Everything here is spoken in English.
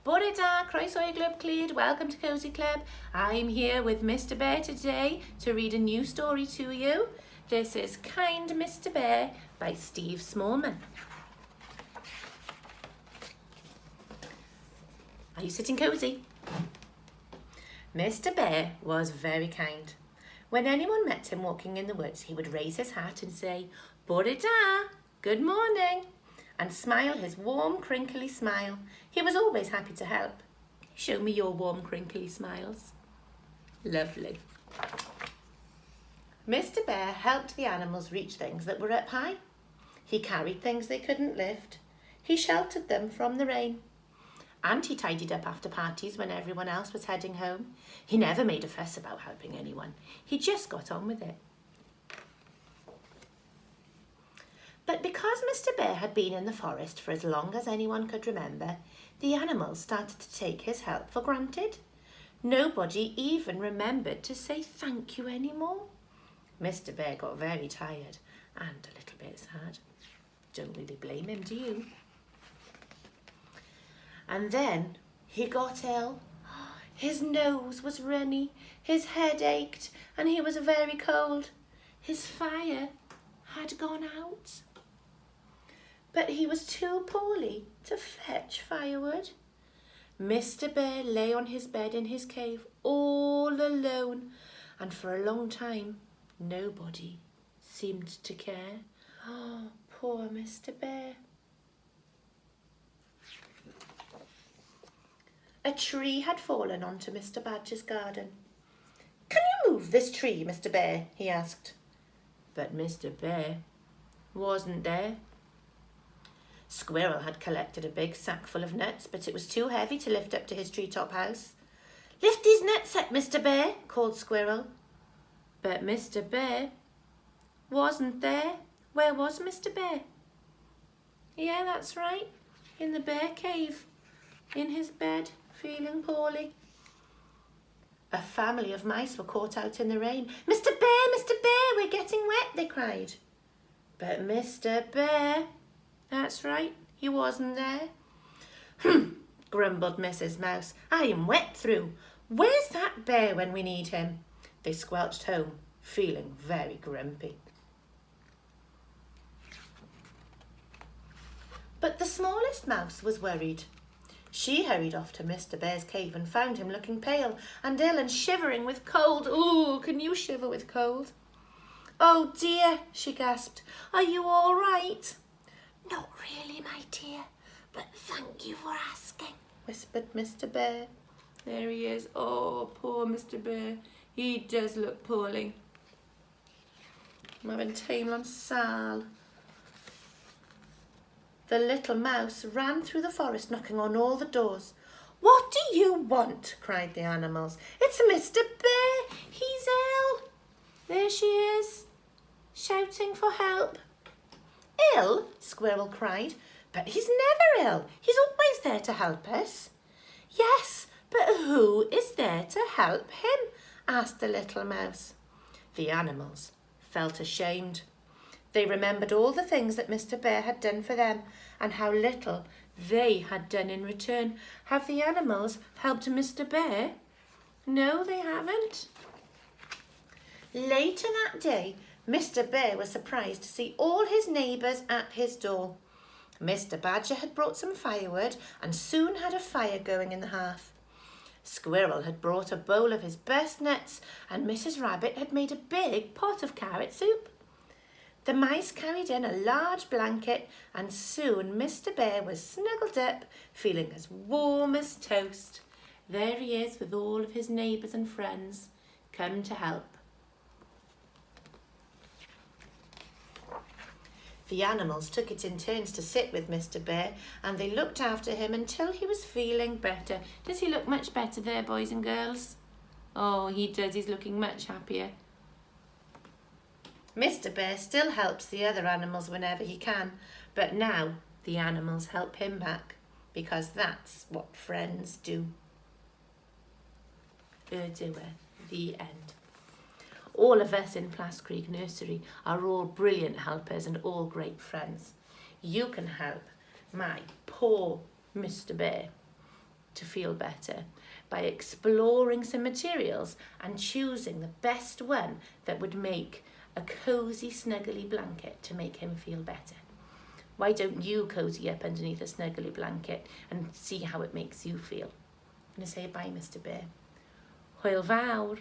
Bore da, croeso I Glwb Clyd, welcome to Cozy Club. I'm here with Mr. Bear today to read a new story to you. This is Kind Mr. Bear by Steve Smallman. Are you sitting cozy? Mr. Bear was very kind. When anyone met him walking in the woods, he would raise his hat and say, Bore da, good morning, and smile his warm, crinkly smile. He was always happy to help. Show me your warm, crinkly smiles. Lovely. Mr. Bear helped the animals reach things that were up high. He carried things they couldn't lift. He sheltered them from the rain. And he tidied up after parties when everyone else was heading home. He never made a fuss about helping anyone. He just got on with it. But because Mr. Bear had been in the forest for as long as anyone could remember, the animals started to take his help for granted. Nobody even remembered to say thank you anymore. Mr. Bear got very tired and a little bit sad. Don't really blame him, do you? And then he got ill. His nose was runny, his head ached, and he was very cold. His fire had gone out. But he was too poorly to fetch firewood. Mr. Bear lay on his bed in his cave all alone, and for a long time nobody seemed to care. Oh, poor Mr. Bear. A tree had fallen onto Mr. Badger's garden. Can you move this tree, Mr. Bear? He asked. But Mr. Bear wasn't there. Squirrel had collected a big sack full of nuts, but it was too heavy to lift up to his treetop house. Lift these nuts up, Mr. Bear, called Squirrel. But Mr. Bear wasn't there. Where was Mr. Bear? Yeah, that's right, in the bear cave, in his bed, feeling poorly. A family of mice were caught out in the rain. Mr. Bear, we're getting wet, they cried. But Mr. Bear, that's right, he wasn't there. Grumbled Mrs. Mouse. I am wet through. Where's that bear when we need him? They squelched home, feeling very grumpy. But the smallest mouse was worried. She hurried off to Mr. Bear's cave and found him looking pale and ill and shivering with cold. Ooh, can you shiver with cold? Oh dear, she gasped. Are you all right? Not really, my dear, but thank you for asking, whispered Mr. Bear. There he is. Oh, poor Mr. Bear. He does look poorly. Mae'n teimlo'n sal. The little mouse ran through the forest, knocking on all the doors. What do you want? Cried the animals. It's Mr. Bear. He's ill. There she is, shouting for help. Ill? Squirrel cried. But he's never ill. He's always there to help us. Yes, but who is there to help him? Asked the little mouse. The animals felt ashamed. They remembered all the things that Mr. Bear had done for them and how little they had done in return. Have the animals helped Mr. Bear? No, they haven't. Later that day, Mr. Bear was surprised to see all his neighbours at his door. Mr. Badger had brought some firewood and soon had a fire going in the hearth. Squirrel had brought a bowl of his best nuts and Mrs. Rabbit had made a big pot of carrot soup. The mice carried in a large blanket and soon Mr. Bear was snuggled up, feeling as warm as toast. There he is with all of his neighbours and friends, come to help. The animals took it in turns to sit with Mr. Bear and they looked after him until he was feeling better. Does he look much better there, boys and girls? Oh, he does. He's looking much happier. Mr. Bear still helps the other animals whenever he can, but now the animals help him back because that's what friends do. The end. All of us in Plas Creek Nursery are all brilliant helpers and all great friends. You can help my poor Mr. Bear to feel better by exploring some materials and choosing the best one that would make a cosy, snuggly blanket to make him feel better. Why don't you cozy up underneath a snuggly blanket and see how it makes you feel? I'm going to say bye, Mr. Bear. Hwyl fawr.